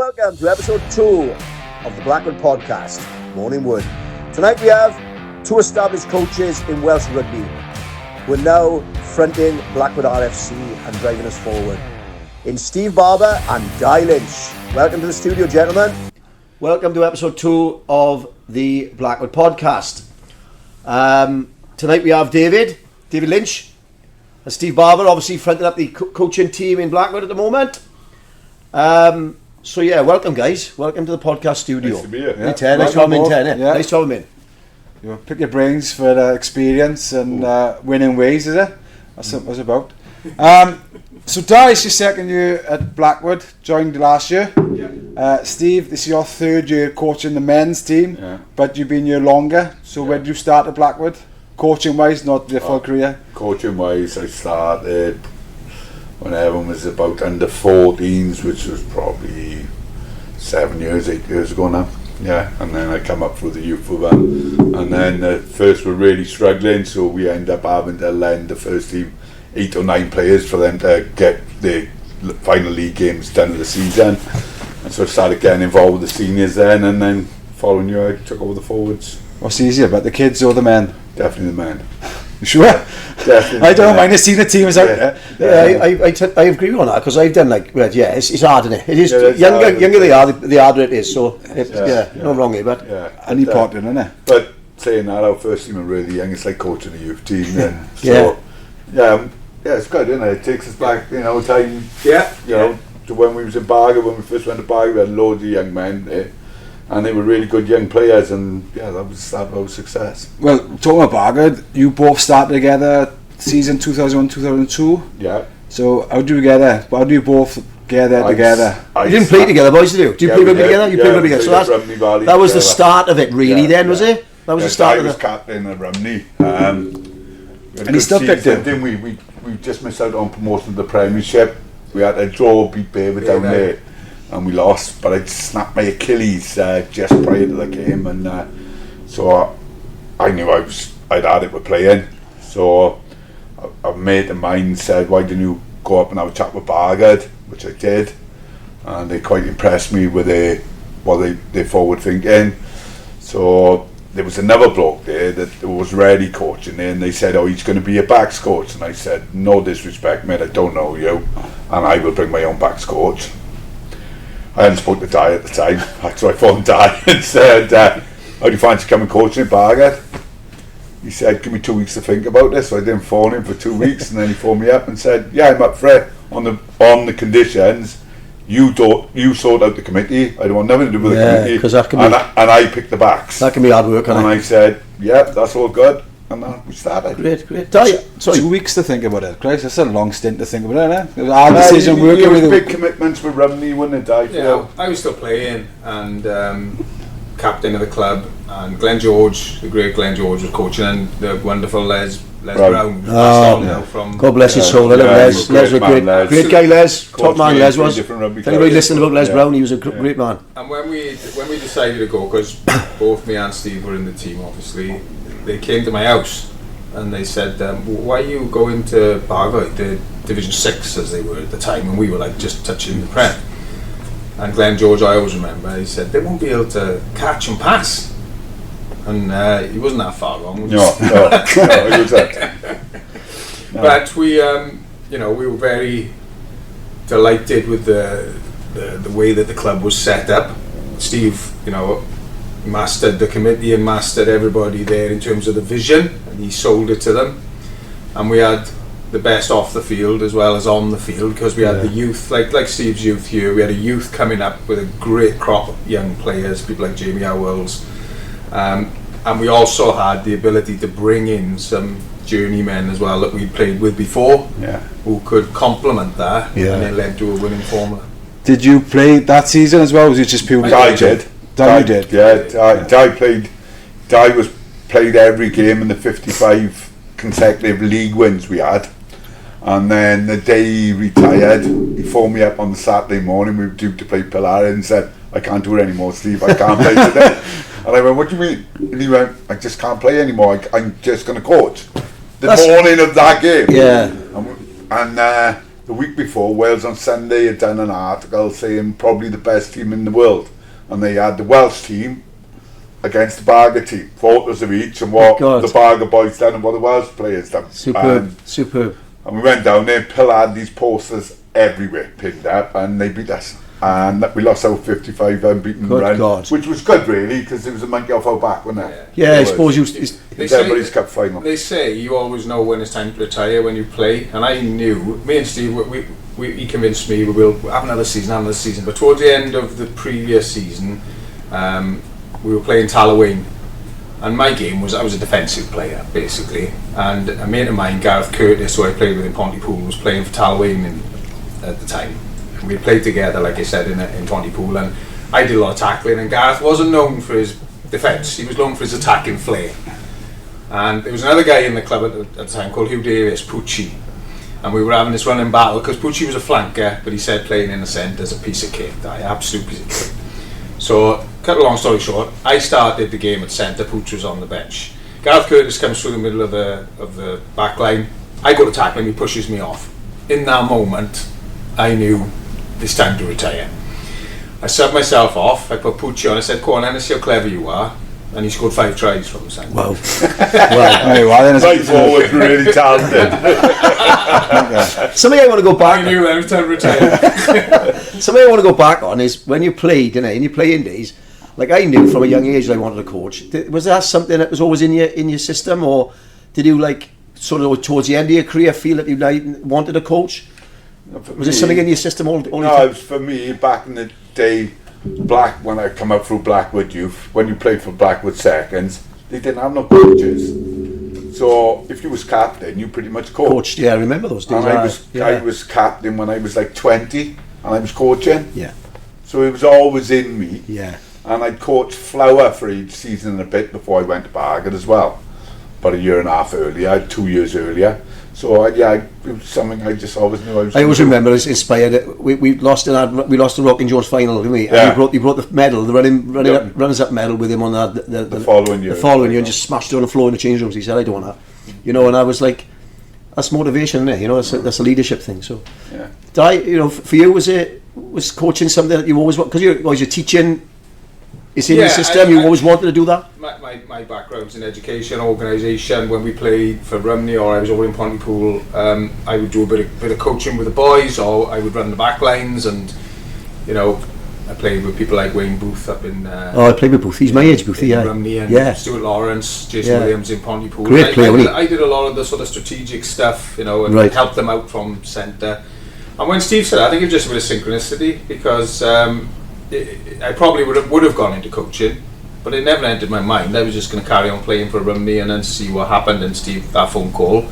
welcome to episode 2 of the Blackwood podcast, Morning Wood. Tonight we have 2 established coaches in Welsh rugby who are now fronting Blackwood RFC and driving us forward. In Steve Barber and Guy Lynch. Welcome to the studio, gentlemen. Welcome to episode 2 of the Blackwood podcast. Tonight we have David Lynch, and Steve Barber, obviously fronting up the coaching team in Blackwood at the moment. So yeah, welcome guys. Welcome to the podcast studio. Nice to be here. Nice to have him in. Nice to have him in. You know, pick your brains for the experience and winning ways, is it? That's what it was about. So Di, it's your second year at Blackwood, joined last year. Yeah. Steve, this is your third year coaching the men's team, but you've been here longer. So when did you start at Blackwood? Coaching wise, not the full career? Coaching wise, I started when everyone was about under 14s, which was probably 8 years ago now. Yeah, and then I come up through the youth for that. And then first we're really struggling, so we end up having to lend the first team 8 or 9 players for them to get the final league games done of the season. And so I started getting involved with the seniors then, and then following year I took over the forwards. What's easier, but the kids or the men? Definitely the men. You sure? Definitely. I don't mind to see the teams out there. I agree with that, because I've done it's hard, isn't it? It is younger they are, the harder it is. So no wrong here, but and important, isn't it? But saying that, our first team are really young. It's like coaching a youth team. Then. So, yeah, it's good, isn't it? It takes us back, time. To when we was in Barber. When we first went to Barber, we had loads of young men there. And they were really good young players, and that was the start of our success. Well, talking about Barber, you both started together season 2001-2002. Yeah. So how do you get there? How do you both get there together? You didn't play together, boys, did you? Do you play rugby together? You played rugby together. So that was the start of it, really. Then was it? That was the start of it. I was captain of Rumney. And he still picked it. Then we just missed out on promotion to the Premiership. We had a draw, beat Barber down there. And we lost, but I'd snapped my Achilles just prior to the game, and so I knew I'd had it with playing. So a mate of mine said, "Why didn't you go up and have a chat with Barber?" Which I did, and they quite impressed me with their forward thinking. So there was another bloke there that was ready coaching there, and they said, "Oh, he's going to be a backs coach," and I said, "No disrespect, mate, I don't know you, and I will bring my own backs coach." I hadn't spoken to Di at the time, so I phoned Di and said, "How do you fancy coming coaching at Barber?" He said, "Give me 2 weeks to think about this." So I didn't phone him for 2 weeks, and then he phoned me up and said, "Yeah, I'm up for it on the conditions you sort out the committee. I don't want nothing to do with the committee, because that can be, and I pick the backs." That can be hard work, and I said, "Yeah, that's all good." And then we started. Great. Sorry. 2 weeks to think about it, Christ. That's a long stint to think about it, isn't it? It was our decision working with with big commitments with Rumney, wouldn't it, Di? Yeah, I was still playing and captain of the club, and Glenn George, the great Glenn George, was coaching, and the wonderful Les Brown. God bless his soul. I love Les. Les was a great guy. Les, top man. Les was. If anybody listened about Les Brown, he was a great man. And when we decided to go, because both me and Steve were in the team, obviously, they came to my house and they said, "Why are you going to Barber, the Division 6 as they were at the time, and we were like just touching the Prem?" And Glenn George, I always remember, he said, "They won't be able to catch and pass." And he wasn't that far wrong. No, he was that. No. But we were very delighted with the way that the club was set up. Steve, mastered the committee and mastered everybody there in terms of the vision, and he sold it to them. And we had the best off the field as well as on the field, because we had the youth, like Steve's youth here. We had a youth coming up with a great crop of young players, people like Jamie Howells, and we also had the ability to bring in some journeymen as well that we played with before, who could complement that, and it led to a winning formula. Did you play that season as well, or was it just purely? I did. Di did. Yeah, Di played every game in the 55 consecutive league wins we had. And then the day he retired, he phoned me up on the Saturday morning. We were due to play Pilar, and said, "I can't do it anymore, Steve. I can't play today." And I went, "What do you mean?" And he went, "I just can't play anymore. I'm just going to coach." The morning of that game. Yeah. And the week before, Wales on Sunday had done an article saying probably the best team in the world, and they had the Welsh team against the Barber team, photos of each and what the Barber boys done and what the Welsh players done. Superb. And we went down there, Pill had these posters everywhere pinned up, and they beat us. And we lost our 55 unbeaten run, which was good really, because it was a monkey off our back, wasn't it? Yeah, I suppose everybody's cup final. They say you always know when it's time to retire when you play, and I knew, me and Steve, he convinced me we'll have another season, but towards the end of the previous season, we were playing Tallawayne, and my game was I was a defensive player basically, and a mate of mine, Gareth Curtis, who I played with in Pontypool, was playing for Tallawayne at the time. We played together, like I said, in Pontypool, and I did a lot of tackling, and Gareth wasn't known for his defence, he was known for his attacking flair. And there was another guy in the club at the time called Hugh Davis, Pucci, and we were having this running battle, because Pucci was a flanker, but he said playing in the centre is a piece of kit, absolute piece of kit. So, cut a long story short, I started the game at centre, Pucci was on the bench. Gareth Curtis comes through the middle of the back line, I go to tackle him, he pushes me off. In that moment, I knew it's time to retire. I subbed myself off, I put Pucci on, I said, go on, let's see how clever you are. And he scored 5 tries from the centre. Wow. Right forward, really talented. Something I want to go back I knew I was time to retire. Something I want to go back on is when you played, in your playing days, like I knew from a young age that I wanted to coach. Was that something that was always in your system, or did you like sort of towards the end of your career feel that you wanted to coach? Was there something in your system all the time? No, it was for me back in the day. When I come up through Blackwood youth, when you played for Blackwood seconds, they didn't have no coaches. So if you was captain, you pretty much coached. Yeah, I remember those days. And I was captain when I was like 20, and I was coaching. Yeah. So it was always in me. Yeah. And I'd coached Flower for each season and a bit before I went to Barber as well. About a year and a half earlier, 2 years earlier. So it was something I just always knew I was. I always remember it's inspired. We lost the Rocking Jones final, didn't we? Yeah. And he brought the medal, the runners up medal with him on that the following year. The following year, and just smashed it on the floor in the change rooms. He said, "I don't want that," and I was like, "That's motivation, isn't it? That's a leadership thing." So, for you, was coaching something that you always want? Because you're teaching. It's in your system. You always wanted to do that. My background's in education, organisation. When we played for Rumney or I was over in Pontypool, I would do a bit of coaching with the boys, or I would run the back lines, and I played with people like Wayne Booth up in. I played with Booth. He's my age, Booth. Yeah. Rumney and Stuart Lawrence, Jason Williams in Pontypool. Great player. I did a lot of the sort of strategic stuff, and helped them out from centre. And when Steve said that, I think it was just a bit of synchronicity, because I probably would have gone into coaching, but it never entered my mind. I was just going to carry on playing for Rumney and then see what happened. And Steve, that phone call,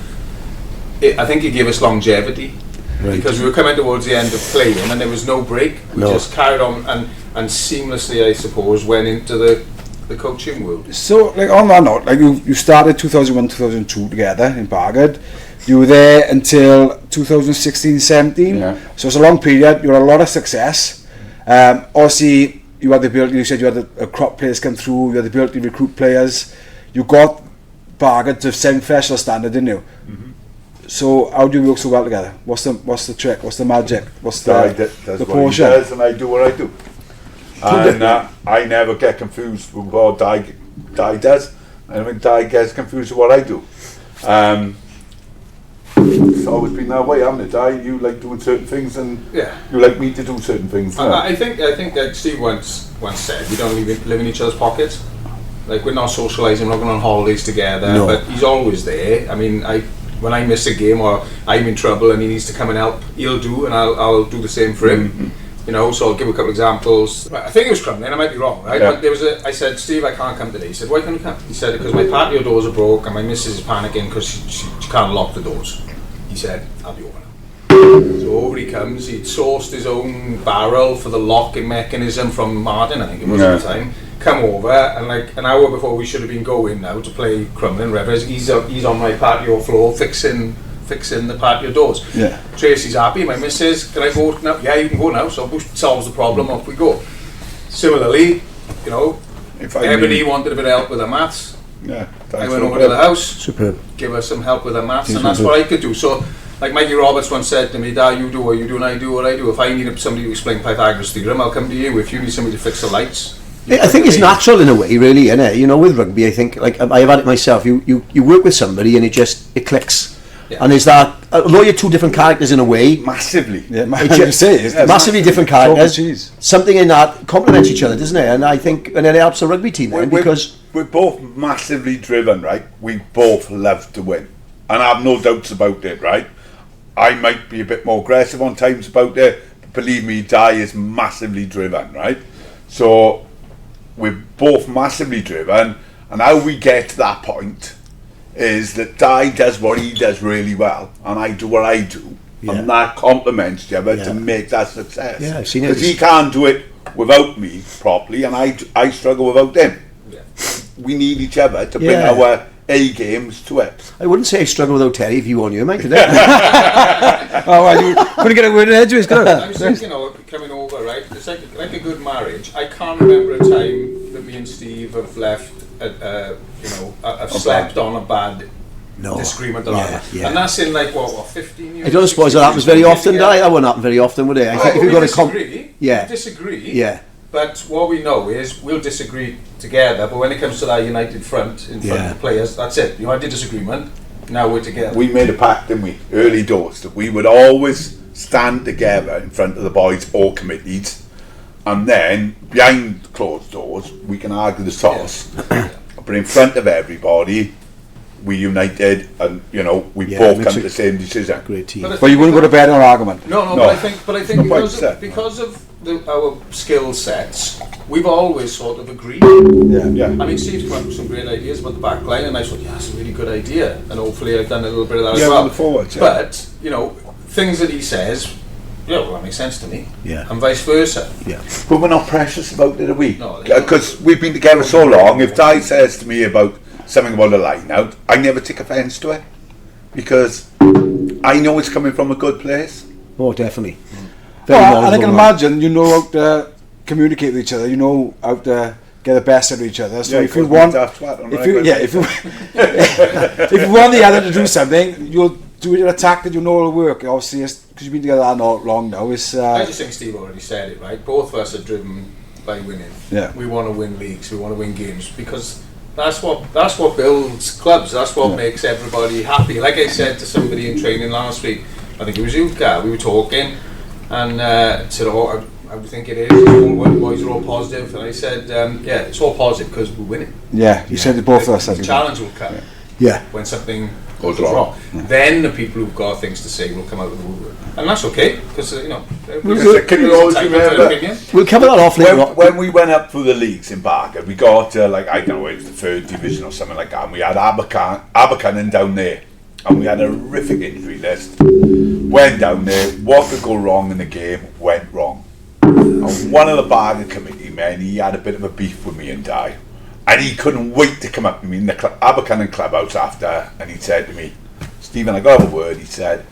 I think it gave us longevity, because we were coming towards the end of playing and there was no break. We just carried on and seamlessly, I suppose, went into the coaching world. So, like on that note, like you started 2001, 2002 together in Barber. You were there until 2016-17. Yeah. So it's a long period. You had a lot of success. Obviously, you had the ability. You said you had a crop players come through. You had the ability to recruit players. You got Barber to semi-professional standard, didn't you? Mm-hmm. So how do you work so well together? What's the trick? What's the magic? What's the portion? What he does, and I do what I do. And I never get confused with what Di does, and when Di gets confused with what I do. It's always been that way, hasn't it, Di? You like doing certain things, and you like me to do certain things. I think that Steve once said, we don't live in each other's pockets. Like, we're not socialising, we're not going on holidays together, but he's always there. I mean, when I miss a game or I'm in trouble and he needs to come and help, he'll do, and I'll do the same for him. Mm-hmm. So I'll give a couple of examples. I think it was Crumlin, I might be wrong, right? But I said, Steve, I can't come today. He said, why can't you come? He said, because my patio doors are broke and my missus is panicking because she can't lock the doors. He said, I'll be over now. So over he comes. He'd sourced his own barrel for the locking mechanism from Martin, I think it was at the time. Come over, and like an hour before we should have been going now to play Crumlin Revers, he's on my patio floor fixing the patio doors. Yeah. Tracy's happy, my missus, can I go now? Yeah, you can go now. So Bush solves the problem, off we go. Similarly, Ebony wanted a bit of help with her maths. Yeah, I went over to the house, give her some help with her maths, and that's what I could do. So Like Mikey Roberts once said to me, Dad, you do what you do and I do what I do. If I need somebody to explain Pythagoras theorem, I'll come to you. If you need somebody to fix the lights, I think it's natural in a way, really, isn't it? You know, with rugby, I think, like, I've had it myself, you work with somebody and it clicks. Yeah. And is that, although you're two different characters in a way, massively, massively different characters, something in that complements each other, doesn't it? And I think, and it helps a rugby team then, because we're both massively driven, right? We both love to win, and I have no doubts about it, right? I might be a bit more aggressive on times about it, but believe me, Di is massively driven, right? So we're both massively driven, and how we get to that point is that Di does what he does really well, and I do what I do, and that complements each other to make that success. Yeah, I've seen it. Because he can't do it without me properly, and I struggle without him. Yeah. We need each other to bring our A games to it. I wouldn't say I struggle without Terry if you on your mind today. Oh, well, you couldn't get a word in edgeways, could I was thinking, coming over, right? It's like a good marriage. I can't remember a time that me and Steve have left. I've slept on a bad disagreement or and that's in like what 15 years. I don't suppose that happens very often, Di. That wouldn't happen very often, would it? I think if you've got to disagree. But what we know is we'll disagree together. But when it comes to that united front in front of the players, that's it. You had a disagreement. Now we're together. We made a pact, didn't we? Early doors, that we would always stand together in front of the boys or committees, and then behind closed doors we can argue the toss. But in front of everybody, we united, and we both come to the same decision. Great team. But you wouldn't go to bed on an argument. No. But I think because of our skill sets, we've always sort of agreed. Yeah. I mean, Steve's come up with some great ideas about the back line, and I thought, that's a really good idea, and hopefully I've done a little bit of that as well. Forwards, But things that he says, that makes sense to me. Yeah. And vice versa. Yeah. But we're not precious about it, are we? No. Because we've been together so long. If Di says to me about something about a line out, I never take offence to it, because I know it's coming from a good place. Oh, definitely. Well, and I can imagine how to communicate with each other. You know how to get the best out of each other. So if you want, if you want the other to do something, you'll do it in a tact that will work. Obviously, because you've been together that long now. I just think Steve already said it right. Both of us are driven by winning. Yeah. We want to win leagues. We want to win games because that's what builds clubs. That's what makes everybody happy. Like I said to somebody in training last week, I think it was you, Gar. We were talking, and said, I would think it is. The boys are all positive, and I said, it's all positive because we're winning. Yeah, you said it both of us. The challenge will come. Yeah. When something goes wrong. Then the people who've got things to say will come out of the woodwork, and that's okay because we'll cover that off later on. When we went up through the leagues in Barker, we got to I don't know, it was the third division or something like that, and we had Abercanon down there, and we had a horrific injury list. Went down there, what could go wrong in the game went wrong. And one of the Barker committee men, he had a bit of a beef with me and Di. And he couldn't wait to come up to me in the Abercanon clubhouse after, and he said to me, Stephen, I got to have a word. He said,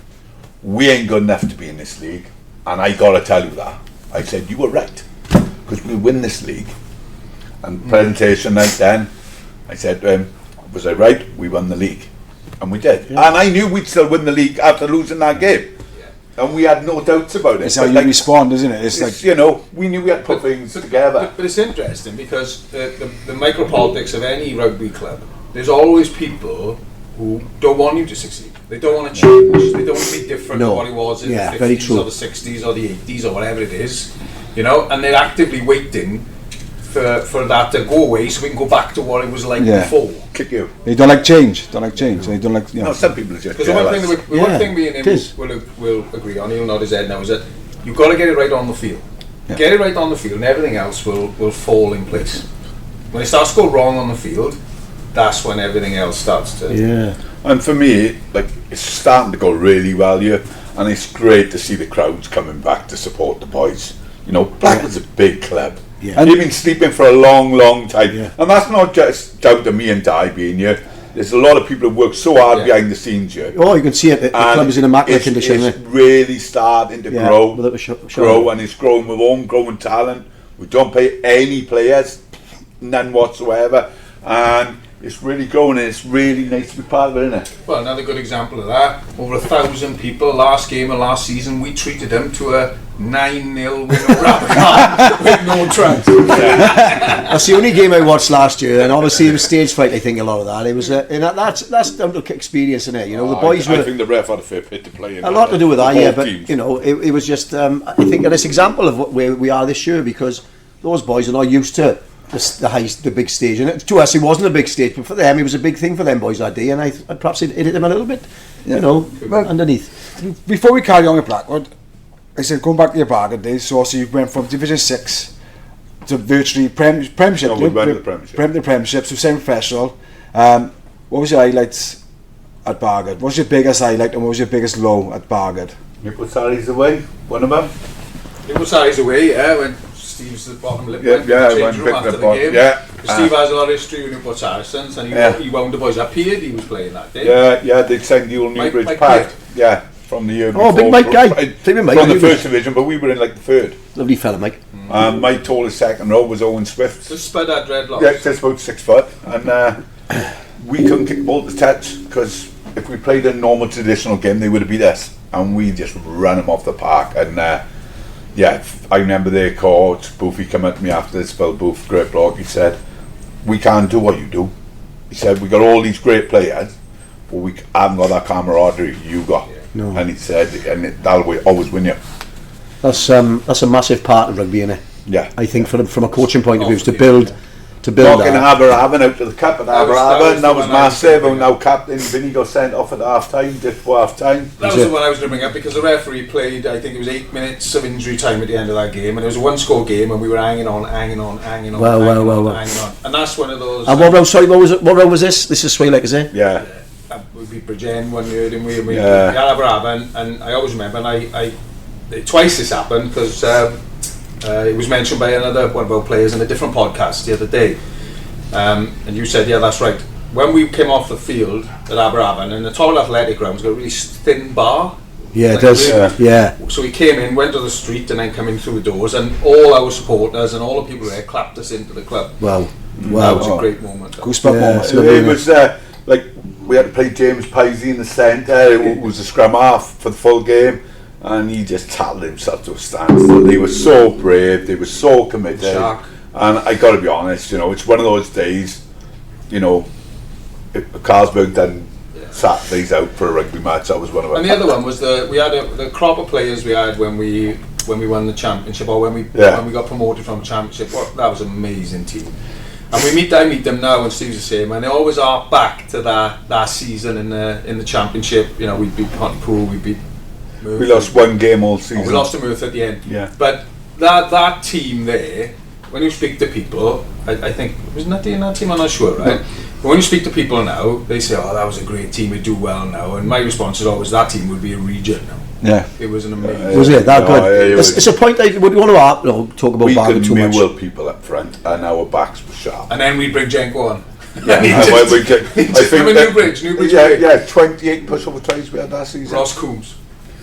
we ain't good enough to be in this league, and I got to tell you that. I said, you were right, because we win this league. And presentation night then, I said to him, was I right? We won the league. And we did. Yeah. And I knew we'd still win the league after losing that game. And we had no doubts about it. It's how you respond, isn't it? It's like, we knew we had to put things together. But it's interesting because the micropolitics of any rugby club, there's always people who don't want you to succeed. They don't want to change. They don't want to be different to what it was in the 50s or the 60s or the 80s or whatever it is. And they're actively waiting for that to go away so we can go back to what it was like before. Kick you. They don't like change. They don't like. No, some people are just because one thing me and him will agree on. He'll nod his head now. Is that you've got to get it right on the field. Yeah. Get it right on the field, and everything else will fall in place. When it starts to go wrong on the field, that's when everything else starts to. Yeah. And for me, it's starting to go really well here, and it's great to see the crowds coming back to support the boys. Blackwood's a big club. Yeah. And you've been sleeping for a long, long time. Yeah. And that's not just down to me and Di being here. There's a lot of people who work so hard behind the scenes here. Oh, you can see it. The club is in immaculate condition. It's really starting to grow, and it's growing with homegrown talent. We don't pay any players, none whatsoever. And it's really growing and it's really nice to be part of it, isn't it? Well, another good example of that, over 1,000 people last game of last season, we treated them to a 9-0 win over Aberfan with no tracks. That's the only game I watched last year, and obviously it was stage fright. I think a lot of that. It was, and that's down to experience, isn't it? You know, the boys I were. think the ref had a fair bit to play in. A lot to do with that, yeah. But teams. you know, it was just. I think an example of where we are this year, because those boys are not used to the big stage, and to us it wasn't a big stage, but for them it was a big thing for them boys that day, and I perhaps it hit them a little bit, you know, underneath. Before we carry on with Blackwood, I said going back to your Barber days, so you went from Division 6 to virtually Premiership. No, we went to the Premiership. Premiership, so semi-professional. What was your highlights at Barber? What was your biggest highlight and what was your biggest low at Barber? Nipple Sally's away, one of them. Nipple Sally's away, yeah, when Steve's the bottom lip went to the change room after the game. Yeah. Steve has a lot of history with Newport Saracens, and he wound the boys up here. He was playing that day. Yeah, they'd signed the old Newbridge Mike pad. Yeah, from the year before. Oh, big Mike guy. From the first division, but we were in like the third. Lovely fella, Mike. Mike tallest second row was Owen Swift. The Spud had dreadlocks. Yeah, just about 6 foot, and we couldn't kick the ball to touch because if we played a normal traditional game, they would have beat us, and we just ran them off the park. And yeah, I remember their coach Boofy come up to me after this. Phil Boof, great bloke. He said, "We can't do what you do." He said, "We got all these great players, but we haven't got that camaraderie you got." Yeah. No. And he said, "And that'll always win you." That's a massive part of rugby, isn't it? Yeah, I think from a coaching point of view, is to build knocking that. Aberfan out to the cup at Aberfan, and that was massive. And now captain Vinny got sent off at half time, just before half time. That was the one I was going to bring up, because the referee played, I think it was 8 minutes of injury time at the end of that game, and it was a one-score game, and we were hanging on. Well. And that's one of those. And what round was this? This is Swalek, is it? Yeah. We beat Bridgen one year, didn't we? And we beat Yeah. Aberfan, and I always remember, and I twice this happened, because it was mentioned by another one of our players in a different podcast the other day, and you said, yeah, that's right. When we came off the field at Aberfan, and the tall athletic ground's got a really thin bar. Yeah, like it does. Yeah. So we came in, went to the street, and then come in through the doors, and all our supporters and all the people there clapped us into the club. Wow. That was a great moment. Goosebump moment. It was like we had to play James Pisey in the centre. It was a scrum half for the full game, and he just tattled himself to a standstill. They were so brave, they were so committed. Shark. And I got to be honest, you know, it's one of those days, you know, if Carlsberg done Saturdays out for a rugby match, that was one of them. And the other one was we had the crop of players we had when we won the championship, or when we got promoted from the championship. That was an amazing team. And I meet them now, and Steve's the same, and they always are back to that season in the championship. You know, we beat Pontypool, we beat Murph. We lost one game all season. We lost to Murph at the end. Yeah. But that team there, when you speak to people, I think, wasn't that in that team? I'm not sure, right? But when you speak to people now, they say, "Oh, that was a great team, we do well now." And my response is always, that team would be a region now. Yeah. It was an amazing. Was it that good? Yeah, It's a point I would want to talk about we Barber could too much. mule people up front, and our backs were sharp. And then we'd bring Jenko on. Yeah, I think Newbridge. Yeah, 28 pushover tries we had that season. Ross Coombs.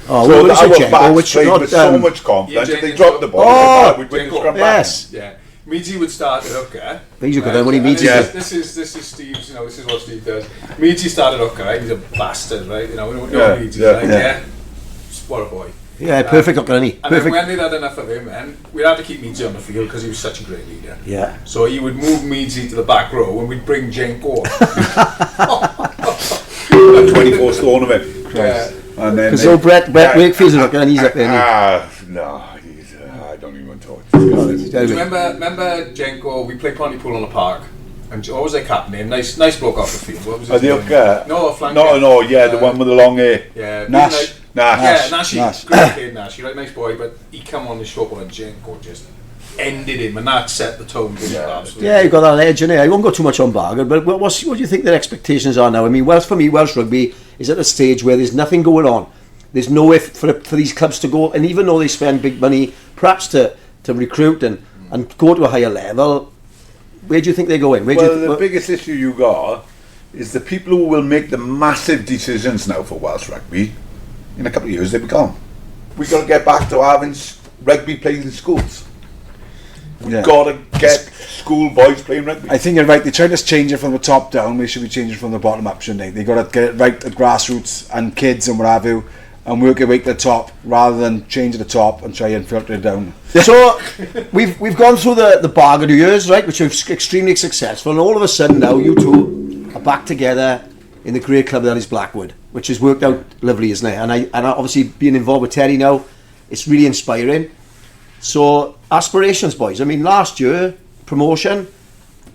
Oh, So what was it, our Jenko? backs Which played not with so much confidence. Yeah, If they Jenko. dropped the ball, Oh, we'd win the Jenko. scrum back. Yes. Yeah. Meadsy would start at hooker. Meadsy could then when he And Meadsy did. This is Steve's. You know, this is what Steve does. Meadsy started hooker. Right? He's a bastard, right? You know, we don't know Yeah, Meadsy. yeah, Like, yeah. What a boy. Yeah, perfect looking, isn't he? And then Perfect. when they'd had enough of him, man, we'd have to keep Meadsy on the field because he was such a great leader. Yeah. So he would move Meadsy to the back row, and we'd bring Jenko. 24 stone of him. Yeah. And then Because old Brett Wakefield's looking, and he's up there. no, he's, I don't even talk. Do you remember Jenko? We played Pontypool on the park, and what was their captain name? Nice bloke off the field. What was his name? No, a flanker. No, yeah, the one with the long hair. Yeah, Nash. Yeah, Nash. Nash. Great kid, Nash. Right, nice boy, but he come on the short one, and Jenko just ended him, and that set the tone. Absolutely. Yeah, you've got that edge, innit? I won't go too much on Barber, but what do you think their expectations are now? I mean, for me, Welsh rugby is at a stage where there's nothing going on. There's nowhere for these clubs to go, and even though they spend big money, perhaps to recruit and go to a higher level, where do you think they're going? The biggest issue you got is the people who will make the massive decisions now for Welsh rugby. In a couple of years, they'll be gone. We've got to get back to having rugby played in schools. We've got to get school boys playing rugby. I think you're right. They try to change it from the top down. They should be changing from the bottom up, shouldn't they? They got to get it right at grassroots and kids and what have you, and work your way to the top rather than change at the top and try and filter it down. So we've gone through the Barber years, right, which are extremely successful, and all of a sudden now you two are back together in the great club that is Blackwood, which has worked out lovely, isn't it? And I obviously being involved with Terry now, it's really inspiring. So aspirations, boys. I mean, last year promotion.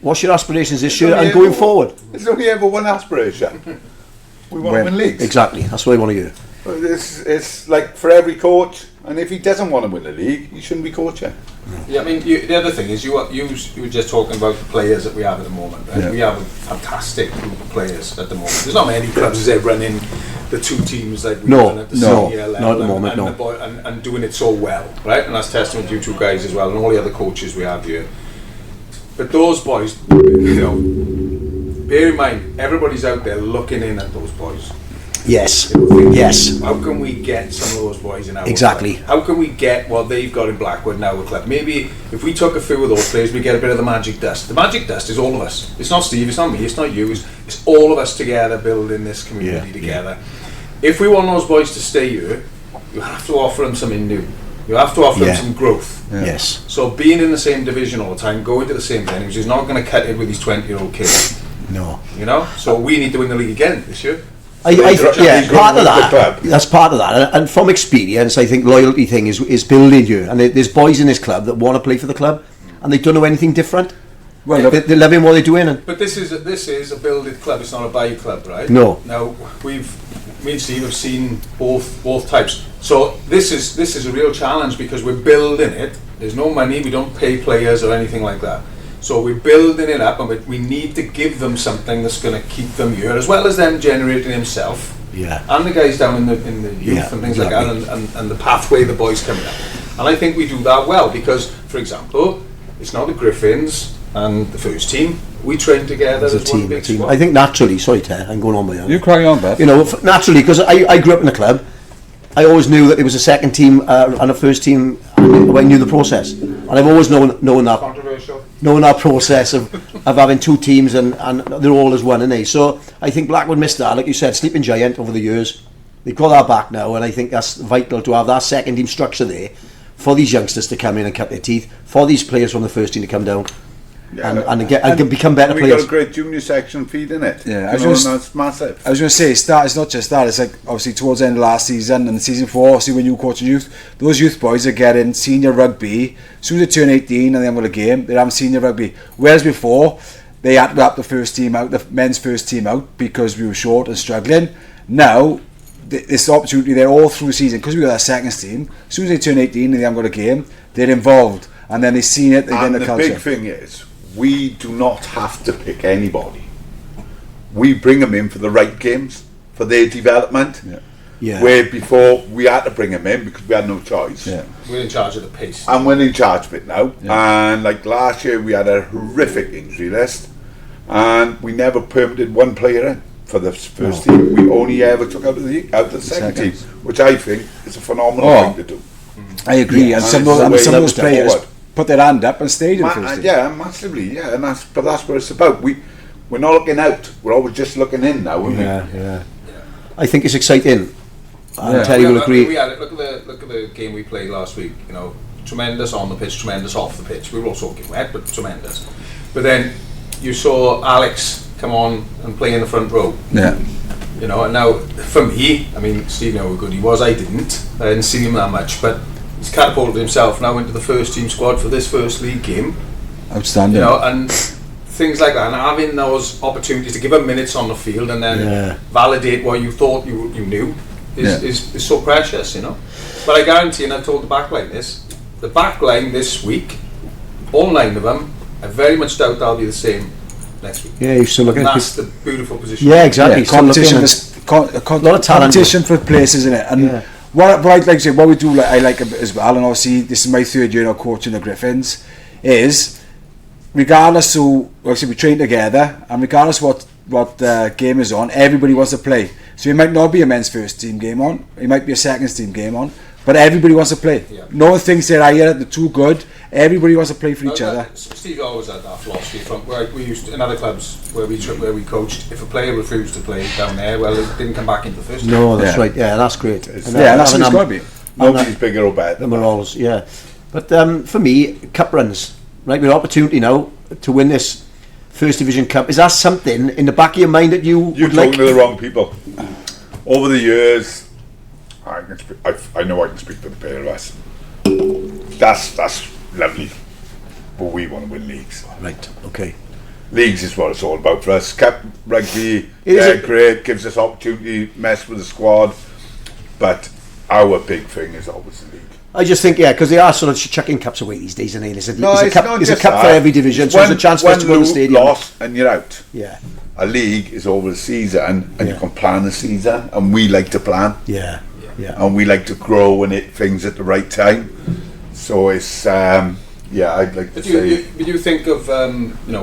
What's your aspirations this year and going forward? There's only ever one aspiration. We want to win leagues. Exactly. That's what I want to hear. It's like for every coach, and if he doesn't want to win the league, he shouldn't be coaching. Yeah, I mean, the other thing is you were just talking about the players that we have at the moment. Right? Yeah. We have a fantastic group of players at the moment. There's not many clubs that running the two teams like we've done at the senior level, not at the moment, and doing it so well, right? And that's testament to you two guys as well, and all the other coaches we have here. But those boys, you know, bear in mind, everybody's out there looking in at those boys. Yes. Yes. How can we get some of those boys in our Exactly. club? How can we get what they've got in Blackwood in our club? Maybe if we took a few of those players, we get a bit of the magic dust. The magic dust is all of us. It's not Steve, it's not me, it's not you. It's all of us together building this community together. If we want those boys to stay here, you have to offer them something new. You have to offer them some growth. Yeah. Yes. So being in the same division all the time, going to the same venues, is not going to cut it with these 20-year-old kids. No. You know? So we need to win the league again this year. Part of that. That's part of that, and from experience, I think loyalty thing is building you. And there's boys in this club that want to play for the club, and they don't know anything different. Well, they're loving what they're doing. But this is a builded club. It's not a buy club, right? No. Now me and Steve have seen both types. So this is a real challenge because we're building it. There's no money. We don't pay players or anything like that. So we're building it up, and we need to give them something that's going to keep them here, as well as them generating himself. Yeah. And the guys down in the youth and things like that, and the pathway the boys coming up. And I think we do that well because, for example, it's not the Griffins and the first team. We train together as one big squad. I think naturally. Sorry, Ted, I'm going on my own. You carry on, Beth. You know, naturally, because I grew up in the club. I always knew that there was a second team and a first team. I knew the process, and I've always known that process of having two teams and they're all as one, aren't they? So I think Blackwood missed that, like you said, sleeping giant over the years. They've got that back now, and I think that's vital to have that second team structure there for these youngsters to come in and cut their teeth, for these players from the first team to come down. And become better players. We've got a great junior section feeding it. Yeah, that's massive. I was going to say, it's not just that. It's like obviously towards the end of last season and the season before, obviously when you coach youth, those youth boys are getting senior rugby. As soon as they turn 18 and they have a game, they're having senior rugby. Whereas before, they had to wrap the first team out, the men's first team out, because we were short and struggling. Now, this opportunity there all through the season, because we got that second team. As soon as they turn 18 and they haven't got a game, they're involved, and then they've seen it. They get in the culture. The big thing is, we do not have to pick anybody. We bring them in for the right games, for their development. Yeah. Where before we had to bring them in because we had no choice. Yeah. We're in charge of the pace. And we're in charge of it now. Yeah. And like last year, we had a horrific injury list, and we never permitted one player in for the first team. We only ever took out the second team, which I think is a phenomenal thing to do. I agree. Yeah. And some of those players put their hand up and stayed in the first team. Yeah, massively. Yeah, and that's what it's about. We're not looking out. We're always just looking in now, aren't we? Yeah. I think it's exciting. And Terry will agree. Look at the game we played last week. You know, tremendous on the pitch, tremendous off the pitch. We were all soaking wet, but tremendous. But then you saw Alex come on and play in the front row. Yeah. You know, and now for me, I mean, Steve knew how good he was. I didn't see him that much, but he's catapulted himself now into the first team squad for this first league game. Outstanding. You know, and things like that, and having those opportunities to give him minutes on the field and then validate what you thought you knew is so precious, you know. But I guarantee, and I've told the backline this week, all 9 of them, I very much doubt they'll be the same next week. Yeah, you're still looking at that's the beautiful position. Yeah, exactly. Competition for places in it, and what I'd like to say, what we do, I like as well, and obviously this is my 3rd year now coaching the Griffins, is regardless who, obviously we train together, and regardless what game is on, everybody wants to play. So it might not be a men's first team game on, it might be a second team game on, but everybody wants to play. Yeah. No one thinks they're higher, they're too good. Everybody wants to play for each other. Steve always had that philosophy from where we used to, in other clubs where we coached. If a player refused to play down there, well, they didn't come back into the first. No, that's right. Yeah, that's great. And that's what it's got to be. Nobody's bigger or better. The morals, yeah. But for me, cup runs, right? With opportunity now to win this First Division Cup. Is that something in the back of your mind that you're talking like? to the wrong people. Over the years, I know I can speak for the pair of us. That's lovely, but we want to win leagues. Right. Okay. Leagues is what it's all about for us. Cup rugby, great, gives us opportunity, mess with the squad, but our big thing is always the league. I just think, because they are sort of chucking cups away these days, and there's a it's cup for every division, so there's a chance for us to go to the stadium. Lost and you're out. Yeah. A league is over the season, and you can plan the season, and we like to plan. Yeah. And we like to grow and hit things at the right time. So it's I'd like to say. But you think of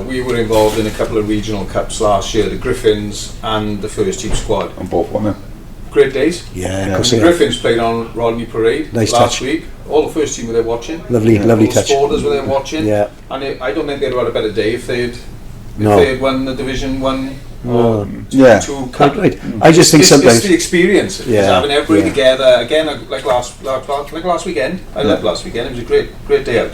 we were involved in a couple of regional cups last year, the Griffins and the first team squad. And both won them. Great days. Yeah. The Griffins played on Rodney Parade Nice last touch. week. All the first team were there watching. Lovely All the touch. supporters were there watching. Yeah. And I don't think they'd have had a better day if they No. had won the Division 1 or Yeah. 2 Quite cup. right. I just think It's sometimes. the experience. It's Yeah, having everybody yeah. together again, like last weekend. I loved last weekend. It was a great day out.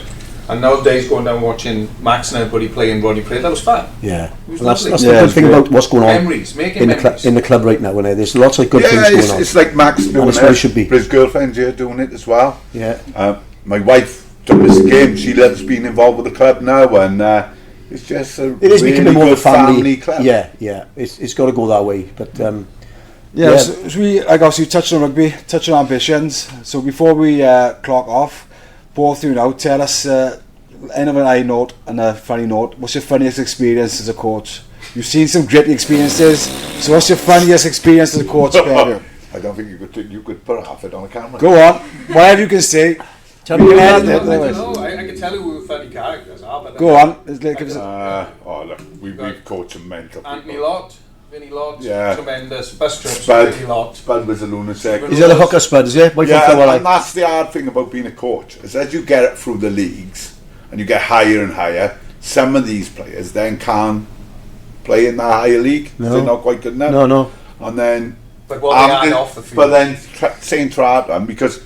And nowadays going down watching Max and everybody playing Rodney Parade, that was fun. Yeah. It was Well, that's lovely. the Yeah, good it's thing great. about what's going on Memories, making in memories. the club right now. There's lots of good things going on. It's like Max doing And it's what it it, should be. but his girlfriend's here doing it as well. Yeah. My wife don't miss a game. She loves being involved with the club now, and it's just a It is really becoming more of a good family club. Yeah. It's got to go that way. But Yeah, so we obviously touched on rugby, touched on ambitions. So before we clock off, both you now tell us end of an high note and a funny note. What's your funniest experience as a coach? You've seen some great experiences. So what's your funniest experience as a coach? Pedro? I don't think you could put half it on a camera. Go on, whatever you can say. tell me I about don't it. know. I can tell you who the funny characters are. But Go on. Give us Look, we've coached some mental Anthony people. Lott, Vinnie Lott, Yeah. tremendous. Bus trips, Spud. Vinnie Lott. Spud was a lunatic. Is that a hooker spud? Is it? Yeah, and that's the hard thing about being a coach, is as you get it through the leagues and you get higher and higher, some of these players then can't play in that higher league. No. They're not quite good enough. No. And then, But what they add off the field. but then saying to them, because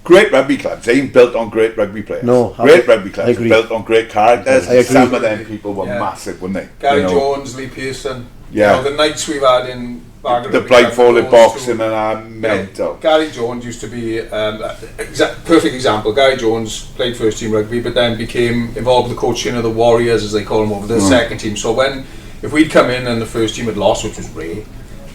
great rugby clubs, they ain't built on great rugby players. No, great rugby I clubs are agree. built on great characters. I agree. Some of them people were Yeah. massive, weren't they? Gary You know, Jones, Lee Pearson. Yeah. You know, the nights we've had in Barber the Rugby Club, blindfolded those boxing two- and mental. Gary Jones used to be perfect example. Gary Jones played first team rugby, but then became involved with the coaching of the Warriors, as they call them, over the second team. So if we'd come in and the first team had lost, which was rare,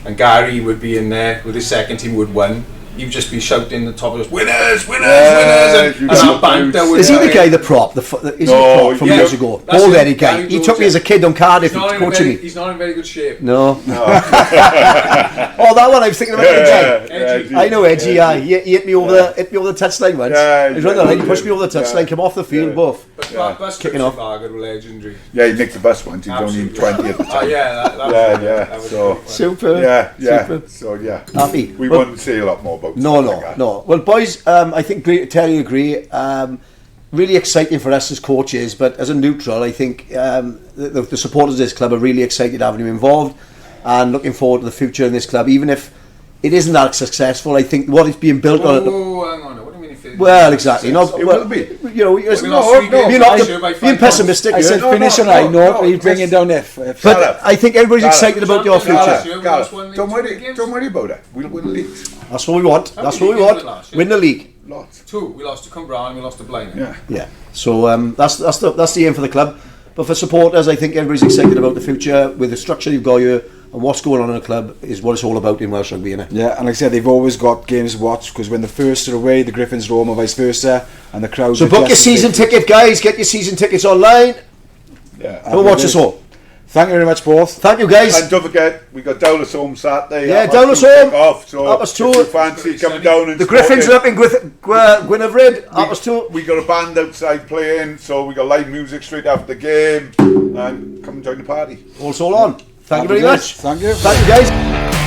and Gary would be in there with his second team would win, he'd just be shouting the top of us, winners, winners, winners, and our banter would Is he the be- guy, the prop? Is he the No, prop from yeah, years ago? that's Old it, Eddie guy. Gary He Jones, took me as a kid on Cardiff He's not, coaching me. he's not in very good shape. No. Oh, that one I was thinking about. Edgy. I know Edgy. Yeah, he hit me over the touchline once. Yeah, He was running the line, he pushed me over the yeah. touchline, came off the field, both. But bus Kicking trips off. with Barber were legendary. Yeah, he nicked the bus once. He was only Absolutely. 20 at the Oh time. yeah, that Yeah. was So, great fun. Super. yeah. Super. So, yeah. Happy. We Well, wouldn't say a lot more about No. something like that. No. Well, boys, I think Terry agree. Really exciting for us as coaches, but as a neutral, I think the supporters of this club are really excited having him involved and looking forward to the future in this club. Even if it isn't that successful, I think what is being built on. Oh, hang on. What do you mean? If it Well, exactly. No, It well, will be. You know, it's, We no, lost three no, games you're not last year by 5 being pessimistic. I you're- said No, finish no, on high no, note. no, He's bringing just- down if. but I think everybody's excited about your future. Last year we Gareth, lost one league, don't two worry, games. don't worry about it. We'll win leagues. That's what we want. How That's many what we games want. did we last year? Win the league. Lots. 2. We lost to Cumbrae and we lost to Blaine. Yeah. Yeah. So that's the aim for the club. But for supporters, I think everybody's excited about the future with the structure you've got here and what's going on in the club is what it's all about in Welsh rugby, innit? Yeah, and like I said, they've always got games to watch because when the first are away, the Griffins roam or vice versa, and the crowds. So are book your just as season big. ticket, guys. Get your season tickets online. Yeah. Come and watch us all. Thank you very much, both. Thank you, guys. And don't forget, we got Dowlers home Saturday. Yeah, 2:30 Dowlers home. Off, so Half-past 2. if you fancy coming down and The Griffins are supporting, up in Gwynedd, up us too. we got a band outside playing, so we got live music straight after the game, and come and join the party. Also on. Thank you very Happy much. days. Thank you. Thank you, guys.